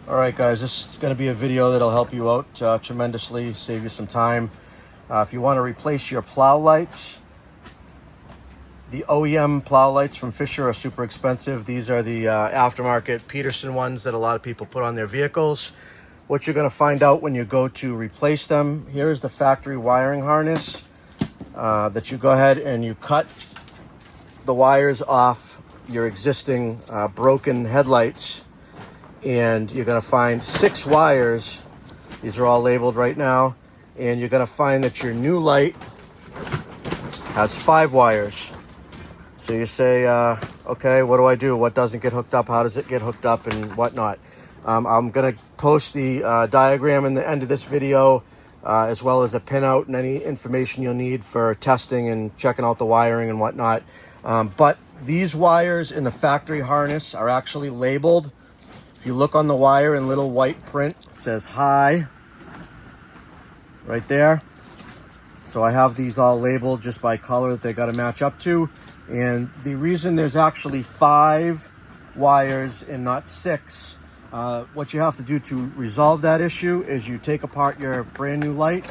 All right, guys, this is going to be a video that'll help you out tremendously, save you some time. If you want to replace your plow lights, the OEM plow lights from Fisher are super expensive. These are the aftermarket Peterson ones that a lot of people put on their vehicles. What you're going to find out when you go to replace them, here is the factory wiring harness that you go ahead and you cut the wires off your existing broken headlights. And you're going to find 6 wires. These are all labeled right now. And you're going to find that your new light has 5 wires. So you say, okay, what do I do? What doesn't get hooked up? How does it get hooked up and whatnot? I'm going to post the diagram in the end of this video, as well as a pinout and any information you'll need for testing and checking out the wiring and whatnot. But these wires in the factory harness are actually labeled. If you look on the wire in little white print, it says high right there. So I have these all labeled just by color that they got to match up to. And the reason there's actually 5 wires and not 6, what you have to do to resolve that issue is you take apart your brand new light.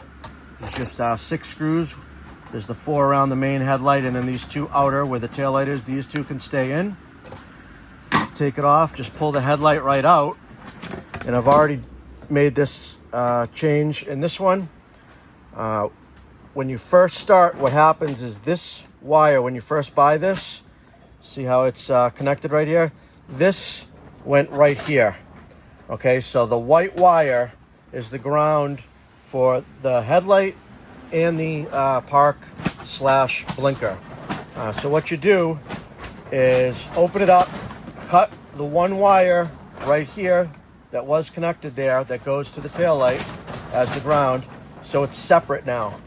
It's just 6 screws. There's the 4 around the main headlight, and then these 2 outer where the tail light is. These 2 can stay in. Take it off, just pull the headlight right out. And I've already made this change in this one. When you first start, what happens is this wire, when you first buy this, see how it's connected right here? This went right here. Okay, so the white wire is the ground for the headlight and the park/blinker. So what you do is open it up, cut the 1 wire right here that was connected there that goes to the tail light as the ground, so it's separate now.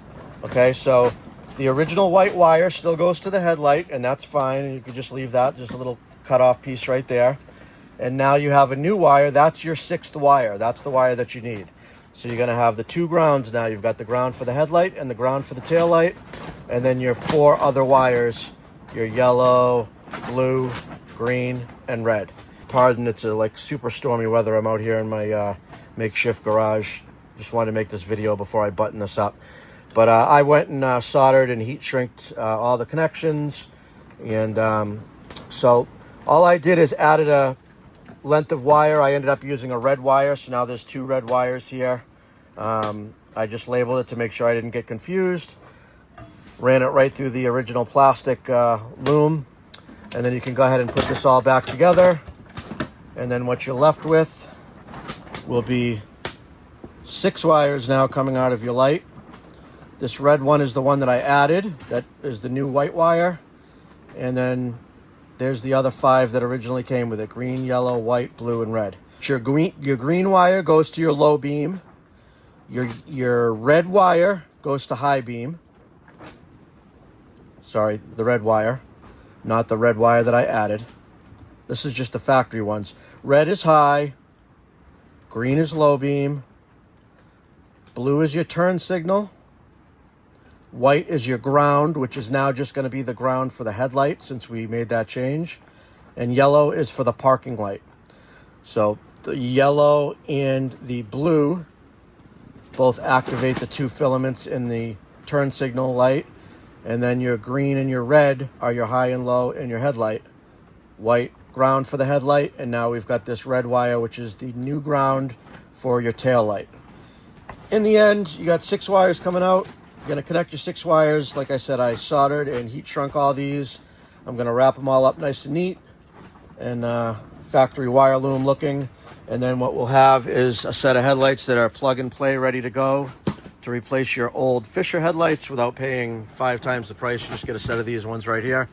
Okay, so the original white wire still goes to the headlight, and that's fine, and you can just leave that, just a little cut off piece right there. And now you have a new wire. That's your 6th wire. That's the wire that you need. So you're going to have the 2 grounds now. You've got the ground for the headlight and the ground for the tail light, and then your 4 other wires, your yellow, blue, green, and red. Pardon, it's like super stormy weather. I'm out here in my makeshift garage. Just wanted to make this video before I button this up. But I went and soldered and heat shrinked all the connections. And so all I did is added a length of wire. I ended up using a red wire, so now there's 2 red wires here. I just labeled it to make sure I didn't get confused. Ran it right through the original plastic loom. And then you can go ahead and put this all back together. And then what you're left with will be 6 wires now coming out of your light. This red one is the one that I added. That is the new white wire. And then there's the other 5 that originally came with it. Green, yellow, white, blue, and red. Your green wire goes to your low beam. Your red wire goes to high beam. Sorry, the red wire. Not the red wire that I added. This is just the factory ones. Red is high. Green is low beam. Blue is your turn signal. White is your ground, which is now just going to be the ground for the headlight since we made that change. And yellow is for the parking light. So the yellow and the blue both activate the 2 filaments in the turn signal light. And then your green and your red are your high and low in your headlight. White ground for the headlight, and now we've got this red wire, which is the new ground for your tail light. In the end, you got 6 wires coming out. You're going to connect your 6 wires. Like I said, I soldered and heat shrunk all these. I'm going to wrap them all up nice and neat and factory wire loom looking. And then what we'll have is a set of headlights that are plug and play, ready to go to replace your old Fisher headlights without paying 5 times the price. You just get a set of these ones right here.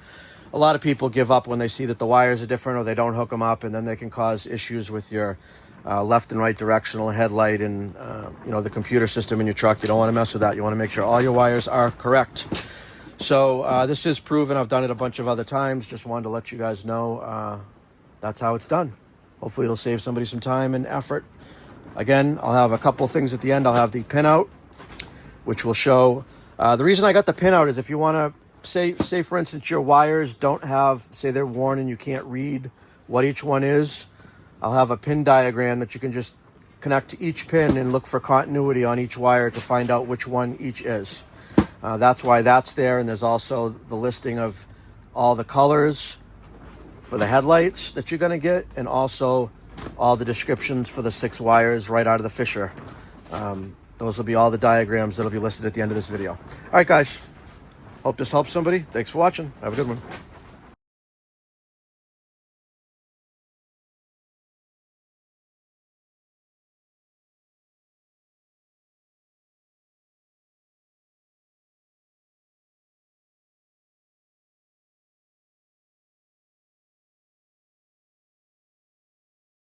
A lot of people give up when they see that the wires are different or they don't hook them up, and then they can cause issues with your left and right directional headlight and the computer system in your truck. You don't want to mess with that. You want to make sure all your wires are correct. So this is proven. I've done it a bunch of other times. Just wanted to let you guys know that's how it's done. Hopefully it'll save somebody some time and effort. Again, I'll have a couple things at the end. I'll have the pinout, which will show. The reason I got the pinout is if you want to say for instance your wires don't have, say they're worn and you can't read what each one is, I'll have a pin diagram that you can just connect to each pin and look for continuity on each wire to find out which one each is. That's why that's there. And there's also the listing of all the colors for the headlights that you're going to get, and also all the descriptions for the 6 wires right out of the Fisher. Those will be all the diagrams that'll be listed at the end of this video. All right, guys. Hope this helps somebody. Thanks for watching. Have a good one.